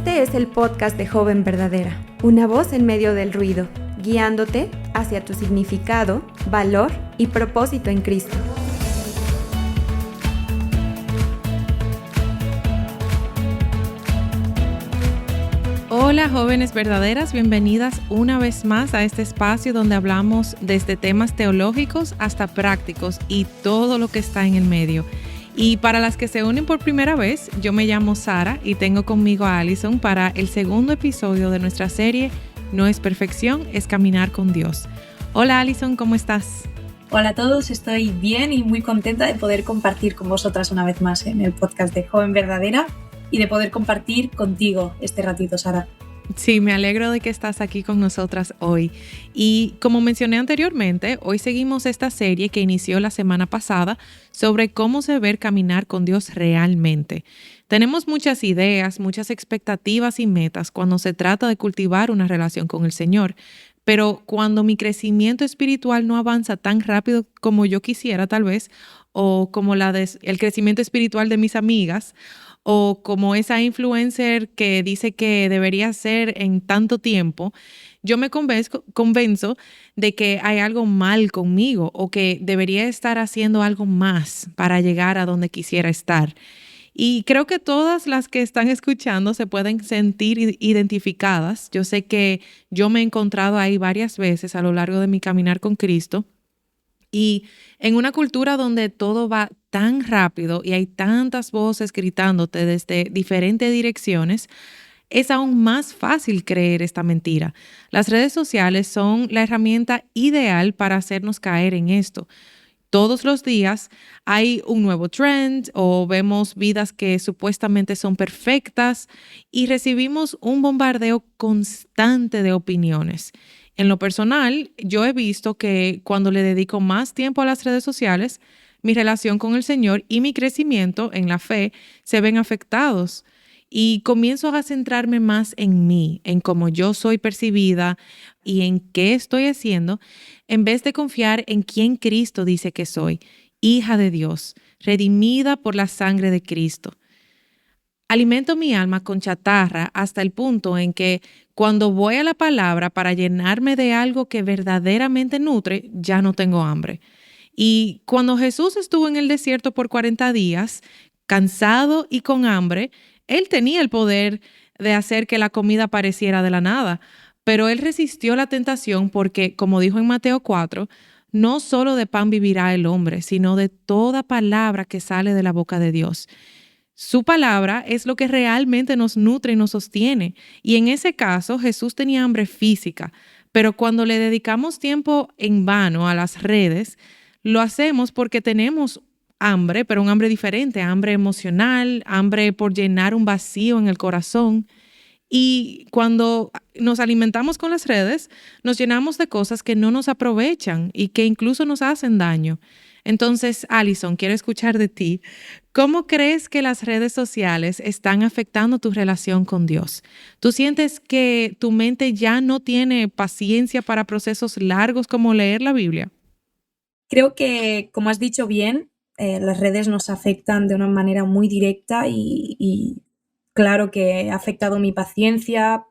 Este es el podcast de Joven Verdadera, una voz en medio del ruido, guiándote hacia tu significado, valor y propósito en Cristo. Hola jóvenes verdaderas, bienvenidas una vez más a este espacio donde hablamos desde temas teológicos hasta prácticos y todo lo que está en el medio. Y para las que se unen por primera vez, yo me llamo Sara y tengo conmigo a Alison para el segundo episodio de nuestra serie No es perfección, es caminar con Dios. Hola Alison, ¿cómo estás? Hola a todos, estoy bien y muy contenta de poder compartir con vosotras una vez más en el podcast de Joven Verdadera y de poder compartir contigo este ratito, Sara. Sí, me alegro de que estás aquí con nosotras hoy. Y como mencioné anteriormente, hoy seguimos esta serie que inició la semana pasada sobre cómo se ve caminar con Dios realmente. Tenemos muchas ideas, muchas expectativas y metas cuando se trata de cultivar una relación con el Señor. Pero cuando mi crecimiento espiritual no avanza tan rápido como yo quisiera tal vez, o como el crecimiento espiritual de mis amigas, o como esa influencer que dice que debería ser en tanto tiempo, yo me convenzo de que hay algo mal conmigo o que debería estar haciendo algo más para llegar a donde quisiera estar. Y creo que todas las que están escuchando se pueden sentir identificadas. Yo sé que yo me he encontrado ahí varias veces a lo largo de mi caminar con Cristo. Y en una cultura donde todo va tan rápido y hay tantas voces gritándote desde diferentes direcciones, es aún más fácil creer esta mentira. Las redes sociales son la herramienta ideal para hacernos caer en esto. Todos los días hay un nuevo trend o vemos vidas que supuestamente son perfectas y recibimos un bombardeo constante de opiniones. En lo personal, yo he visto que cuando le dedico más tiempo a las redes sociales, mi relación con el Señor y mi crecimiento en la fe se ven afectados. Y comienzo a centrarme más en mí, en cómo yo soy percibida y en qué estoy haciendo, en vez de confiar en quién Cristo dice que soy, hija de Dios, redimida por la sangre de Cristo. Alimento mi alma con chatarra hasta el punto en que cuando voy a la palabra para llenarme de algo que verdaderamente nutre, ya no tengo hambre. Y cuando Jesús estuvo en el desierto por 40 días, cansado y con hambre, él tenía el poder de hacer que la comida apareciera de la nada, pero él resistió la tentación porque, como dijo en Mateo 4, no solo de pan vivirá el hombre, sino de toda palabra que sale de la boca de Dios. Su palabra es lo que realmente nos nutre y nos sostiene. Y en ese caso, Jesús tenía hambre física, pero cuando le dedicamos tiempo en vano a las redes, lo hacemos porque tenemos hambre, pero un hambre diferente, hambre emocional, hambre por llenar un vacío en el corazón. Y cuando nos alimentamos con las redes, nos llenamos de cosas que no nos aprovechan y que incluso nos hacen daño. Entonces, Alison, quiero escuchar de ti. ¿Cómo crees que las redes sociales están afectando tu relación con Dios? ¿Tú sientes que tu mente ya no tiene paciencia para procesos largos como leer la Biblia? Creo que, como has dicho bien, las redes nos afectan de una manera muy directa y claro que ha afectado mi paciencia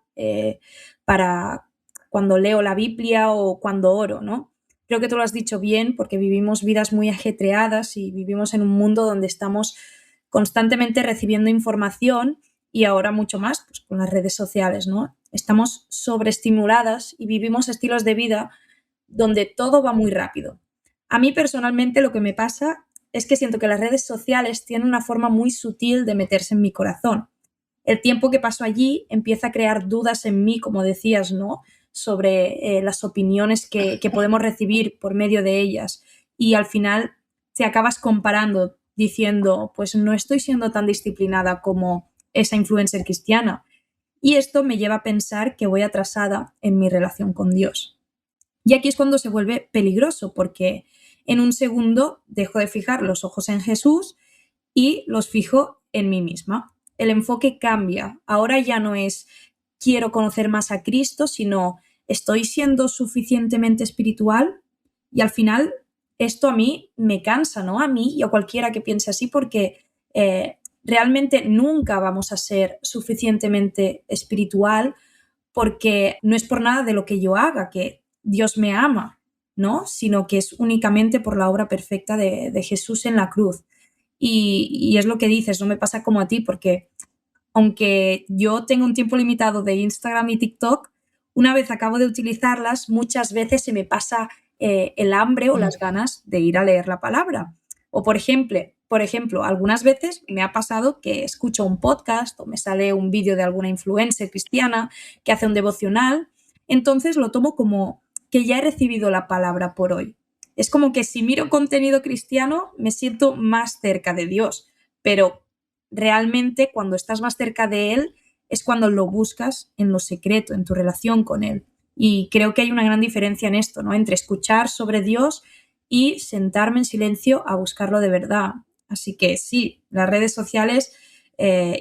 para cuando leo la Biblia o cuando oro, ¿no? Creo que tú lo has dicho bien porque vivimos vidas muy ajetreadas y vivimos en un mundo donde estamos constantemente recibiendo información y ahora mucho más pues, con las redes sociales, ¿no? Estamos sobreestimuladas y vivimos estilos de vida donde todo va muy rápido. A mí personalmente lo que me pasa es que siento que las redes sociales tienen una forma muy sutil de meterse en mi corazón. El tiempo que paso allí empieza a crear dudas en mí, como decías, ¿no? Sobre las opiniones que podemos recibir por medio de ellas. Y al final te acabas comparando diciendo, pues no estoy siendo tan disciplinada como esa influencer cristiana. Y esto me lleva a pensar que voy atrasada en mi relación con Dios. Y aquí es cuando se vuelve peligroso, porque en un segundo dejo de fijar los ojos en Jesús y los fijo en mí misma. El enfoque cambia. Ahora ya no es quiero conocer más a Cristo, sino estoy siendo suficientemente espiritual y al final esto a mí me cansa, ¿no? A mí y a cualquiera que piense así porque realmente nunca vamos a ser suficientemente espiritual, porque no es por nada de lo que yo haga que Dios me ama, ¿no? Sino que es únicamente por la obra perfecta de Jesús en la cruz. Y es lo que dices, no me pasa como a ti, porque aunque yo tengo un tiempo limitado de Instagram y TikTok, una vez acabo de utilizarlas, muchas veces se me pasa el hambre o las ganas de ir a leer la palabra. O por ejemplo, algunas veces me ha pasado que escucho un podcast o me sale un vídeo de alguna influencer cristiana que hace un devocional, entonces lo tomo como que ya he recibido la palabra por hoy. Es como que si miro contenido cristiano me siento más cerca de Dios, pero realmente cuando estás más cerca de Él es cuando lo buscas en lo secreto, en tu relación con Él. Y creo que hay una gran diferencia en esto, ¿no? Entre escuchar sobre Dios y sentarme en silencio a buscarlo de verdad. Así que sí, las redes sociales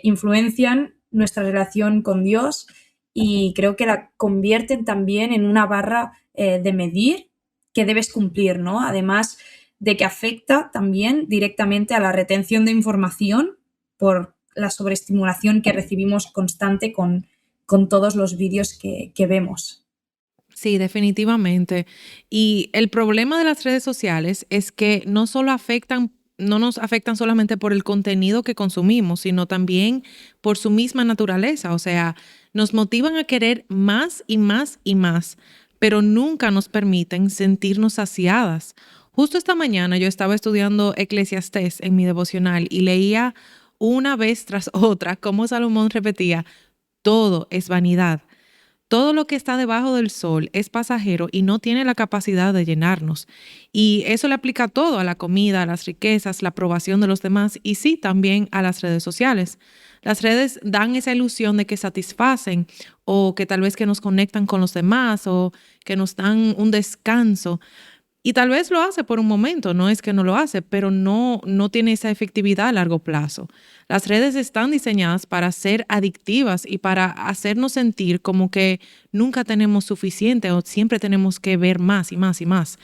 influencian nuestra relación con Dios y creo que la convierten también en una barra de medir que debes cumplir, ¿no? Además de que afecta también directamente a la retención de información por la sobreestimulación que recibimos constante con todos los vídeos que vemos. Sí, definitivamente. Y el problema de las redes sociales es que no nos afectan solamente por el contenido que consumimos, sino también por su misma naturaleza. O sea, nos motivan a querer más y más y más, pero nunca nos permiten sentirnos saciadas. Justo esta mañana yo estaba estudiando Eclesiastés en mi devocional y leía una vez tras otra cómo Salomón repetía, todo es vanidad. Todo lo que está debajo del sol es pasajero y no tiene la capacidad de llenarnos. Y eso le aplica a todo, a la comida, a las riquezas, la aprobación de los demás y sí, también a las redes sociales. Las redes dan esa ilusión de que satisfacen o que tal vez que nos conectan con los demás o que nos dan un descanso. Y tal vez lo hace por un momento, no es que no lo hace, pero no tiene esa efectividad a largo plazo. Las redes están diseñadas para ser adictivas y para hacernos sentir como que nunca tenemos suficiente o siempre tenemos que ver más y más y más.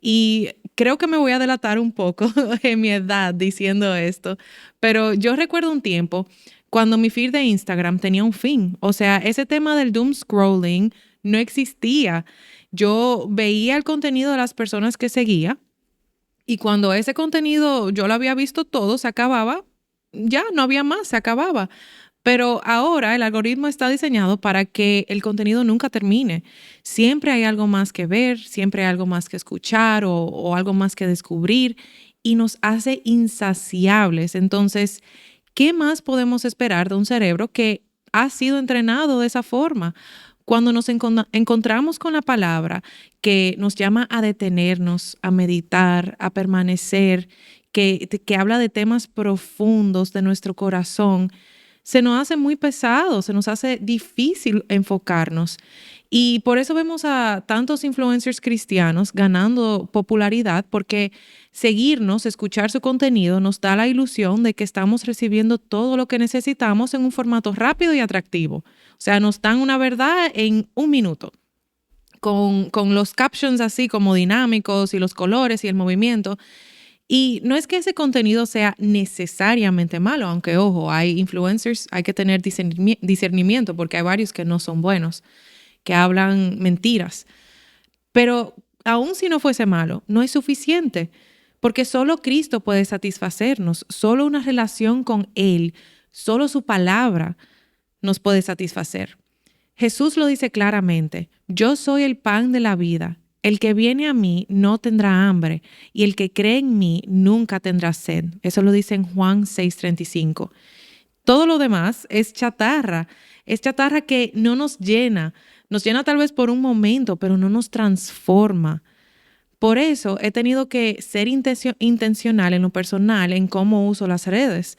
Y creo que me voy a delatar un poco en mi edad diciendo esto, pero yo recuerdo un tiempo cuando mi feed de Instagram tenía un fin. O sea, ese tema del doom scrolling no existía. Yo veía el contenido de las personas que seguía y cuando ese contenido yo lo había visto todo, se acababa, ya no había más, se acababa. Pero ahora el algoritmo está diseñado para que el contenido nunca termine. Siempre hay algo más que ver, siempre hay algo más que escuchar o algo más que descubrir y nos hace insaciables. Entonces, ¿qué más podemos esperar de un cerebro que ha sido entrenado de esa forma? Cuando nos encontramos con la palabra que nos llama a detenernos, a meditar, a permanecer, que habla de temas profundos de nuestro corazón, se nos hace muy pesado, se nos hace difícil enfocarnos. Y por eso vemos a tantos influencers cristianos ganando popularidad, porque seguirnos, escuchar su contenido, nos da la ilusión de que estamos recibiendo todo lo que necesitamos en un formato rápido y atractivo. O sea, nos dan una verdad en un minuto, con los captions así como dinámicos y los colores y el movimiento. Y no es que ese contenido sea necesariamente malo, aunque ojo, hay influencers, hay que tener discernimiento porque hay varios que no son buenos, que hablan mentiras. Pero aun si no fuese malo, no es suficiente, porque solo Cristo puede satisfacernos, solo una relación con Él, solo su palabra nos puede satisfacer. Jesús lo dice claramente, yo soy el pan de la vida. El que viene a mí no tendrá hambre y el que cree en mí nunca tendrá sed. Eso lo dice en Juan 6:35. Todo lo demás es chatarra que no nos llena tal vez por un momento, pero no nos transforma. Por eso he tenido que ser intencional en lo personal en cómo uso las redes.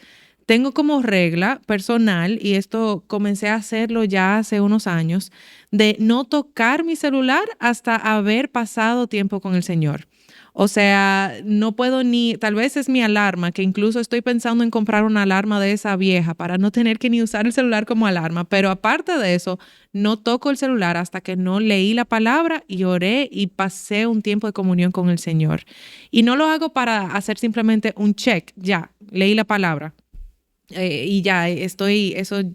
Tengo como regla personal, y esto comencé a hacerlo ya hace unos años, de no tocar mi celular hasta haber pasado tiempo con el Señor. O sea, no puedo tal vez es mi alarma, que incluso estoy pensando en comprar una alarma de esa vieja para no tener que ni usar el celular como alarma. Pero aparte de eso, no toco el celular hasta que no leí la palabra y oré y pasé un tiempo de comunión con el Señor. Y no lo hago para hacer simplemente un check, ya, leí la palabra. y ya eso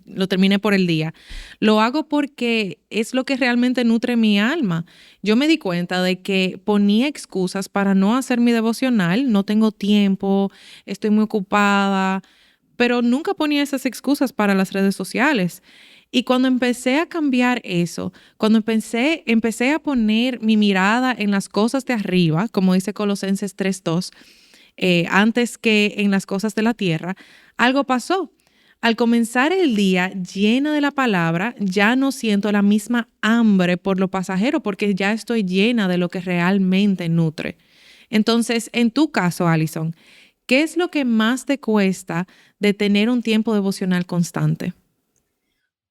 lo terminé por el día. Lo hago porque es lo que realmente nutre mi alma. Yo me di cuenta de que ponía excusas para no hacer mi devocional, no tengo tiempo, estoy muy ocupada, pero nunca ponía esas excusas para las redes sociales. Y cuando empecé a cambiar eso, cuando empecé a poner mi mirada en las cosas de arriba, como dice Colosenses 3:2, antes que en las cosas de la tierra, algo pasó. Al comenzar el día llena de la palabra, ya no siento la misma hambre por lo pasajero porque ya estoy llena de lo que realmente nutre. Entonces, en tu caso, Alison, ¿qué es lo que más te cuesta de tener un tiempo devocional constante?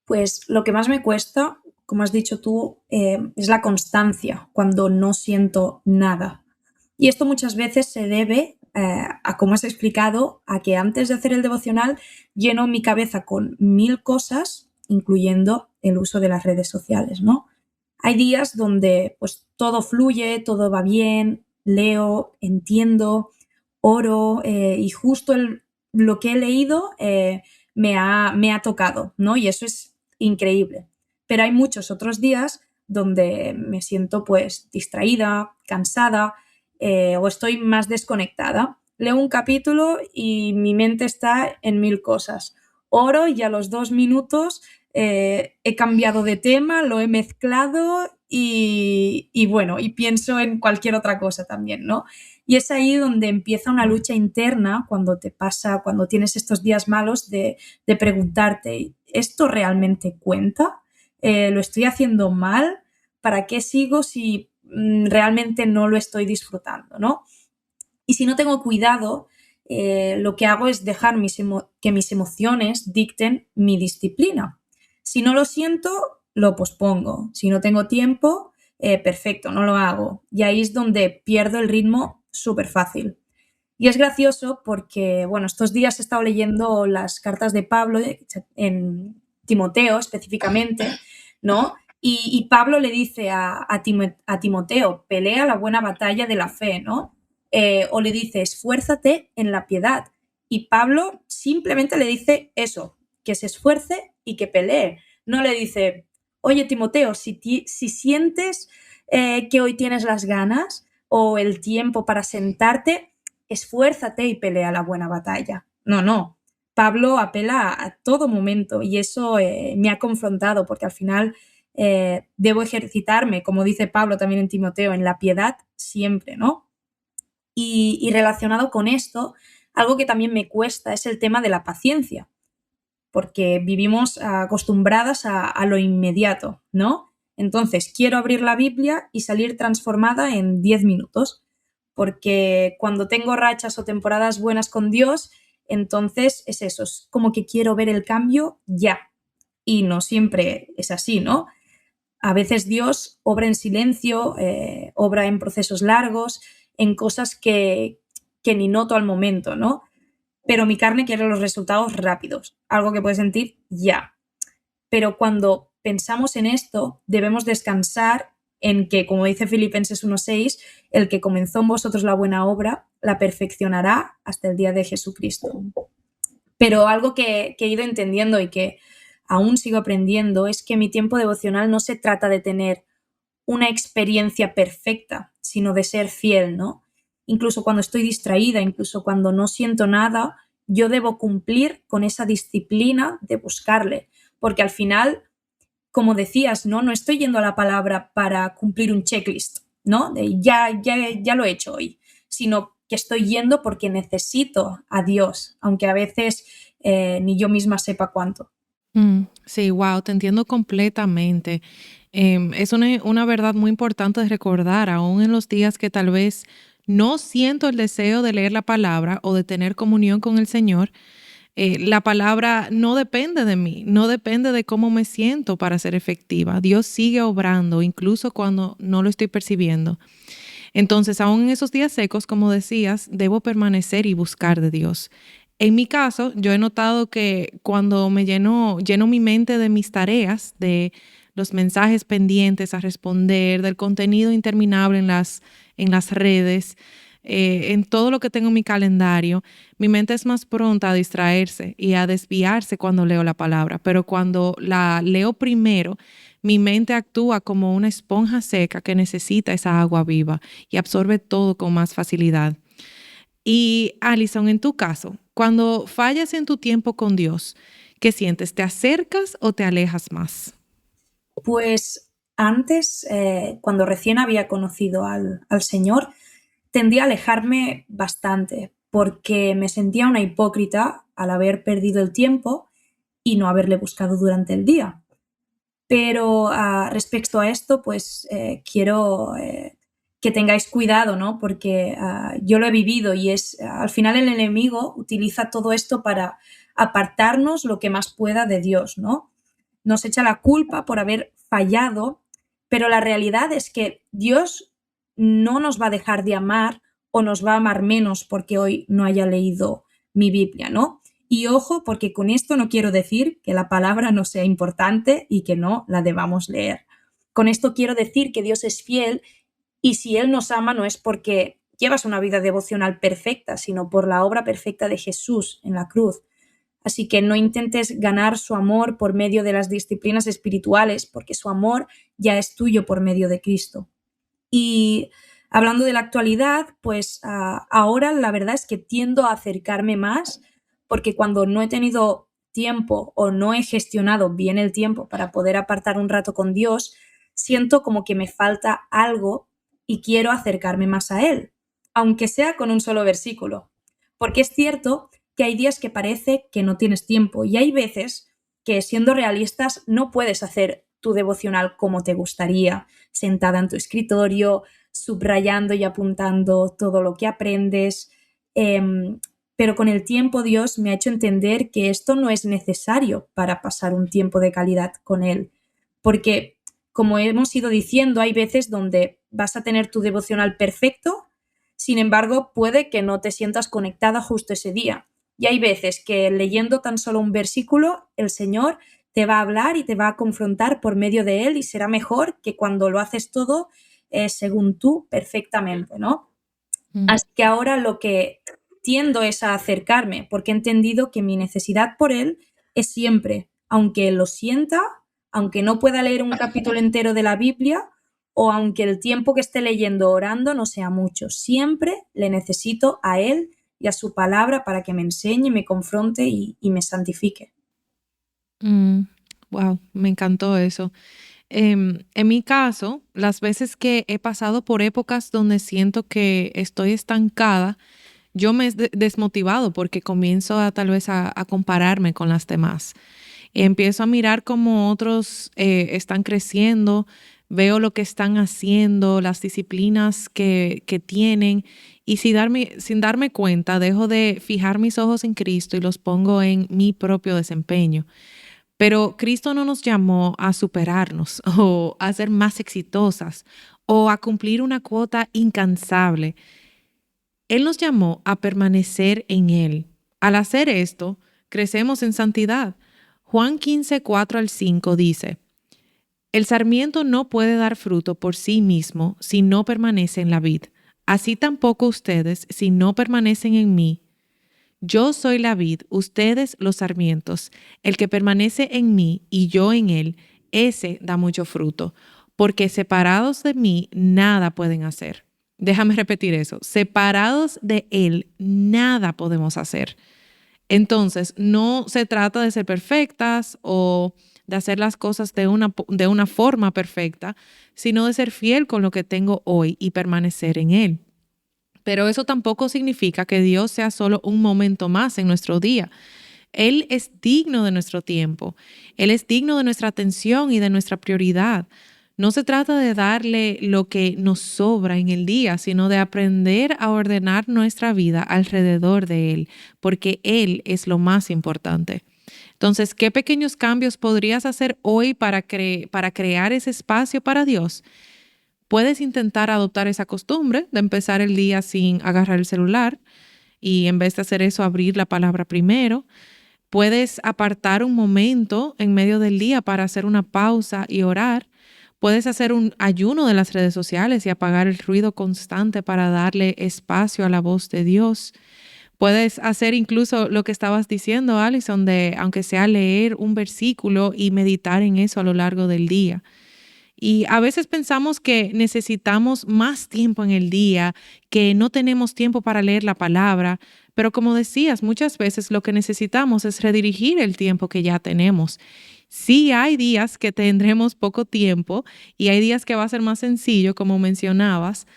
Pues lo que más me cuesta, como has dicho tú, es la constancia cuando no siento nada. Y esto muchas veces se debe a, como has explicado, a que antes de hacer el devocional lleno mi cabeza con 1000 cosas, incluyendo el uso de las redes sociales, ¿no? Hay días donde pues todo fluye, todo va bien, leo, entiendo, oro y justo lo que he leído me ha tocado, ¿no? Y eso es increíble. Pero hay muchos otros días donde me siento pues distraída, cansada o estoy más desconectada. Leo un capítulo y mi mente está en 1000 cosas. Oro y a los 2 minutos he cambiado de tema, lo he mezclado y bueno, y pienso en cualquier otra cosa también, ¿no? Y es ahí donde empieza una lucha interna cuando te pasa, cuando tienes estos días malos de preguntarte, ¿esto realmente cuenta? ¿Lo estoy haciendo mal? ¿Para qué sigo si realmente no lo estoy disfrutando, ¿no? Y si no tengo cuidado, lo que hago es dejar que mis emociones dicten mi disciplina. Si no lo siento, lo pospongo. Si no tengo tiempo, perfecto, no lo hago. Y ahí es donde pierdo el ritmo súper fácil. Y es gracioso porque, bueno, estos días he estado leyendo las cartas de Pablo en Timoteo específicamente, ¿no? Y Pablo le dice a Timoteo, pelea la buena batalla de la fe, ¿no? O le dice, esfuérzate en la piedad. Y Pablo simplemente le dice eso, que se esfuerce y que pelee. No le dice, oye Timoteo, si sientes que hoy tienes las ganas o el tiempo para sentarte, esfuérzate y pelea la buena batalla. No, no. Pablo apela a todo momento y eso me ha confrontado porque al final debo ejercitarme, como dice Pablo también en Timoteo, en la piedad siempre, ¿no? Y relacionado con esto, algo que también me cuesta es el tema de la paciencia, porque vivimos acostumbradas a lo inmediato, ¿no? Entonces, quiero abrir la Biblia y salir transformada en 10 minutos, porque cuando tengo rachas o temporadas buenas con Dios, entonces es eso, es como que quiero ver el cambio ya. Y no siempre es así, ¿no? A veces Dios obra en silencio, obra en procesos largos, en cosas que ni noto al momento, ¿no? Pero mi carne quiere los resultados rápidos, algo que puedes sentir ya. Pero cuando pensamos en esto, debemos descansar en que, como dice Filipenses 1:6, el que comenzó en vosotros la buena obra, la perfeccionará hasta el día de Jesucristo. Pero algo que he ido entendiendo y que aún sigo aprendiendo es que mi tiempo devocional no se trata de tener una experiencia perfecta, sino de ser fiel, ¿no? Incluso cuando estoy distraída, incluso cuando no siento nada, yo debo cumplir con esa disciplina de buscarle, porque al final, como decías, ¿no? No estoy yendo a la palabra para cumplir un checklist, ¿no? De ya lo he hecho hoy, sino que estoy yendo porque necesito a Dios, aunque a veces ni yo misma sepa cuánto. Sí, wow, te entiendo completamente. Es una verdad muy importante de recordar, aún en los días que tal vez no siento el deseo de leer la palabra o de tener comunión con el Señor. La palabra no depende de mí, no depende de cómo me siento para ser efectiva. Dios sigue obrando, incluso cuando no lo estoy percibiendo. Entonces, aún en esos días secos, como decías, debo permanecer y buscar de Dios. En mi caso, yo he notado que cuando me lleno mi mente de mis tareas, de los mensajes pendientes a responder, del contenido interminable en las redes, en todo lo que tengo en mi calendario, mi mente es más pronta a distraerse y a desviarse cuando leo la palabra, pero cuando la leo primero, mi mente actúa como una esponja seca que necesita esa agua viva y absorbe todo con más facilidad. Y Alison, en tu caso, cuando fallas en tu tiempo con Dios, ¿qué sientes? ¿Te acercas o te alejas más? Pues antes, cuando recién había conocido al Señor, tendía a alejarme bastante porque me sentía una hipócrita al haber perdido el tiempo y no haberle buscado durante el día. Pero respecto a esto, pues quiero que tengáis cuidado, ¿no? Porque yo lo he vivido y al final el enemigo utiliza todo esto para apartarnos lo que más pueda de Dios, ¿no? Nos echa la culpa por haber fallado, pero la realidad es que Dios no nos va a dejar de amar o nos va a amar menos porque hoy no haya leído mi Biblia, ¿no? Y ojo, porque con esto no quiero decir que la palabra no sea importante y que no la debamos leer. Con esto quiero decir que Dios es fiel y si Él nos ama no es porque llevas una vida devocional perfecta, sino por la obra perfecta de Jesús en la cruz. Así que no intentes ganar su amor por medio de las disciplinas espirituales, porque su amor ya es tuyo por medio de Cristo. Y hablando de la actualidad, pues ahora la verdad es que tiendo a acercarme más, porque cuando no he tenido tiempo o no he gestionado bien el tiempo para poder apartar un rato con Dios, siento como que me falta algo y quiero acercarme más a Él, aunque sea con un solo versículo. Porque es cierto que hay días que parece que no tienes tiempo y hay veces que, siendo realistas, no puedes hacer tu devocional como te gustaría, sentada en tu escritorio, subrayando y apuntando todo lo que aprendes. Pero con el tiempo Dios me ha hecho entender que esto no es necesario para pasar un tiempo de calidad con Él. Porque, como hemos ido diciendo, hay veces donde vas a tener tu devocional perfecto, sin embargo, puede que no te sientas conectada justo ese día. Y hay veces que leyendo tan solo un versículo, el Señor te va a hablar y te va a confrontar por medio de él y será mejor que cuando lo haces todo según tú perfectamente, ¿no? Así que ahora lo que tiendo es a acercarme porque he entendido que mi necesidad por él es siempre, aunque lo sienta, aunque no pueda leer un capítulo entero de la Biblia o aunque el tiempo que esté leyendo o orando no sea mucho, siempre le necesito a él y a su palabra para que me enseñe, me confronte y me santifique. Wow, me encantó eso. En mi caso, las veces que he pasado por épocas donde siento que estoy estancada, yo me he desmotivado porque comienzo a tal vez a compararme con las demás. Empiezo a mirar cómo otros están creciendo, veo lo que están haciendo, las disciplinas que tienen y sin darme cuenta dejo de fijar mis ojos en Cristo y los pongo en mi propio desempeño. Pero Cristo no nos llamó a superarnos o a ser más exitosas o a cumplir una cuota incansable. Él nos llamó a permanecer en Él. Al hacer esto, crecemos en santidad. Juan 15, 4 al 5 dice, el sarmiento no puede dar fruto por sí mismo si no permanece en la vid. Así tampoco ustedes si no permanecen en mí. Yo soy la vid, ustedes los sarmientos. El que permanece en mí y yo en él, ese da mucho fruto, porque separados de mí nada pueden hacer. Déjame repetir eso. Separados de él nada podemos hacer. Entonces, no se trata de ser perfectas o de hacer las cosas de una forma perfecta, sino de ser fiel con lo que tengo hoy y permanecer en él. Pero eso tampoco significa que Dios sea solo un momento más en nuestro día. Él es digno de nuestro tiempo. Él es digno de nuestra atención y de nuestra prioridad. No se trata de darle lo que nos sobra en el día, sino de aprender a ordenar nuestra vida alrededor de Él, porque Él es lo más importante. Entonces, ¿qué pequeños cambios podrías hacer hoy para crear ese espacio para Dios? Puedes intentar adoptar esa costumbre de empezar el día sin agarrar el celular y en vez de hacer eso, abrir la palabra primero. Puedes apartar un momento en medio del día para hacer una pausa y orar. Puedes hacer un ayuno de las redes sociales y apagar el ruido constante para darle espacio a la voz de Dios. Puedes hacer incluso lo que estabas diciendo, Alison, de aunque sea leer un versículo y meditar en eso a lo largo del día. Y a veces pensamos que necesitamos más tiempo en el día, que no tenemos tiempo para leer la palabra, pero como decías, muchas veces lo que necesitamos es redirigir el tiempo que ya tenemos. Sí hay días que tendremos poco tiempo y hay días que va a ser más sencillo, como mencionabas,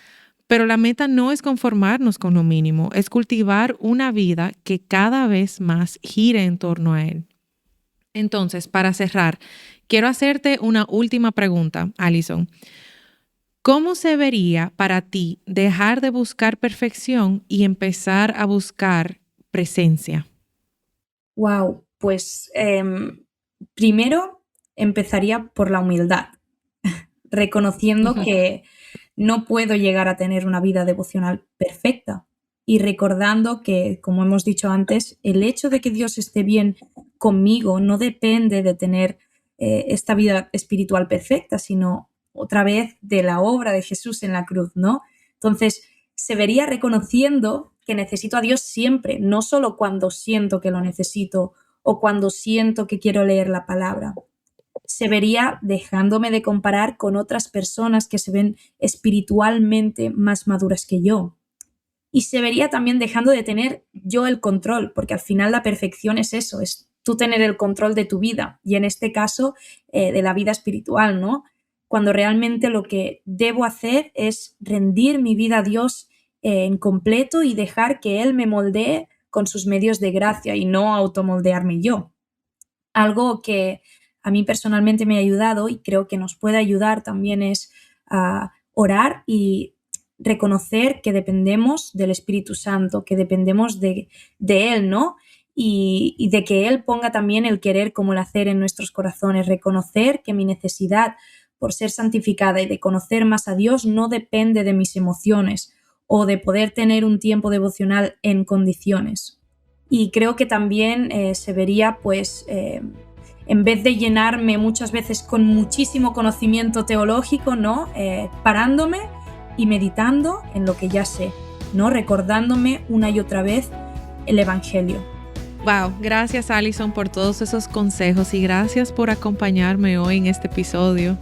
pero la meta no es conformarnos con lo mínimo, es cultivar una vida que cada vez más gire en torno a Él. Entonces, para cerrar, quiero hacerte una última pregunta, Alison. ¿Cómo se vería para ti dejar de buscar perfección y empezar a buscar presencia? Wow, pues primero empezaría por la humildad, reconociendo que no puedo llegar a tener una vida devocional perfecta y recordando que, como hemos dicho antes, el hecho de que Dios esté bien conmigo no depende de tener esta vida espiritual perfecta, sino otra vez de la obra de Jesús en la cruz, ¿no? Entonces, se vería reconociendo que necesito a Dios siempre, no solo cuando siento que lo necesito o cuando siento que quiero leer la palabra. Se vería dejándome de comparar con otras personas que se ven espiritualmente más maduras que yo. Y se vería también dejando de tener yo el control, porque al final la perfección es eso, es tú tener el control de tu vida y en este caso de la vida espiritual, ¿no? Cuando realmente lo que debo hacer es rendir mi vida a Dios en completo y dejar que Él me moldee con sus medios de gracia y no automoldearme yo. Algo que a mí personalmente me ha ayudado y creo que nos puede ayudar también es a orar y reconocer que dependemos del Espíritu Santo, que dependemos de Él, ¿no? Y de que Él ponga también el querer como el hacer en nuestros corazones, reconocer que mi necesidad por ser santificada y de conocer más a Dios no depende de mis emociones o de poder tener un tiempo devocional en condiciones. Y creo que también se vería, pues, en vez de llenarme muchas veces con muchísimo conocimiento teológico, ¿no? Parándome y meditando en lo que ya sé, ¿no? Recordándome una y otra vez el Evangelio. Wow, gracias Alison por todos esos consejos y gracias por acompañarme hoy en este episodio.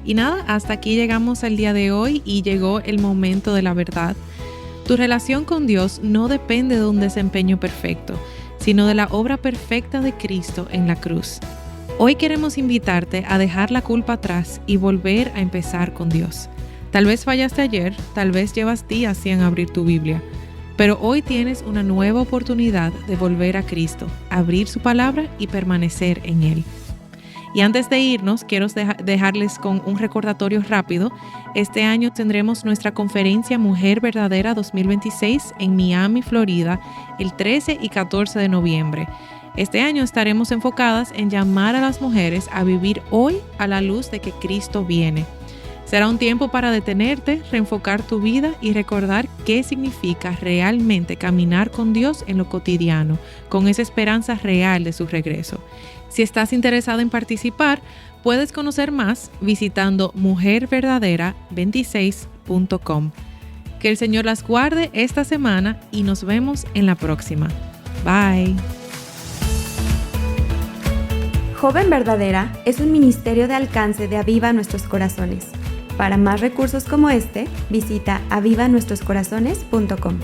Y nada, hasta aquí llegamos al día de hoy y llegó el momento de la verdad. Tu relación con Dios no depende de un desempeño perfecto, sino de la obra perfecta de Cristo en la cruz. Hoy queremos invitarte a dejar la culpa atrás y volver a empezar con Dios. Tal vez fallaste ayer, tal vez llevas días sin abrir tu Biblia, pero hoy tienes una nueva oportunidad de volver a Cristo, abrir su palabra y permanecer en Él. Y antes de irnos, quiero dejarles con un recordatorio rápido. Este año tendremos nuestra conferencia Mujer Verdadera 2026 en Miami, Florida, el 13 y 14 de noviembre. Este año estaremos enfocadas en llamar a las mujeres a vivir hoy a la luz de que Cristo viene. Será un tiempo para detenerte, reenfocar tu vida y recordar qué significa realmente caminar con Dios en lo cotidiano, con esa esperanza real de su regreso. Si estás interesado en participar, puedes conocer más visitando mujerverdadera26.com. Que el Señor las guarde esta semana y nos vemos en la próxima. Bye. Joven Verdadera es un ministerio de alcance de Aviva Nuestros Corazones. Para más recursos como este, visita avivanuestroscorazones.com.